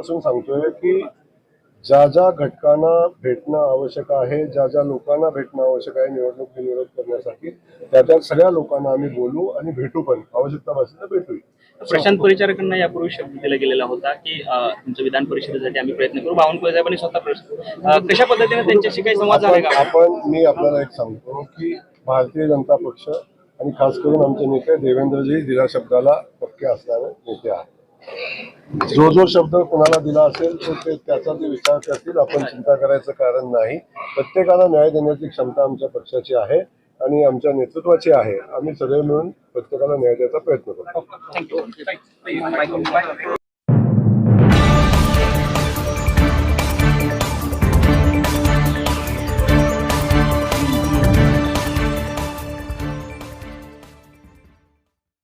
पासून सांगतोय की ज्या ज्या घटकांना भेटणं आवश्यक आहे, ज्या ज्या लोकांना भेटणं आवश्यक आहे निवडणूक विरोध करण्यासाठी, त्या सगळ्या लोकांना आम्ही बोलू आणि भेटू पण, आवश्यकता भासेल तर भेटू. प्रशांत परिचारकांना यापूर्वी शब्द दिला गेलेला होता की तुमच्या विधान परिषदेसाठी आम्ही प्रयत्न करू. बावनकुळे साहेबांनी स्वतः कशा पद्धतीने त्यांच्याशी काही संवाद झाला का? मी आपल्याला एक सांगतो की भारतीय जनता पक्ष आणि खास करून आमचे नेते देवेंद्रजी दिल्या शब्दाला पक्के असणारे नेते आहेत. जो शब्द कोणाला दिला असेल तो त्याचा ते विचार करतील. आपण चिंता करायचं कारण नाही. प्रत्येकाला न्याय देण्याची क्षमता आमच्या पक्षाची आहे आणि आमच्या नेतृत्वाची आहे. आम्ही सगळे मिळून प्रत्येकाला न्याय द्यायचा प्रयत्न करतो.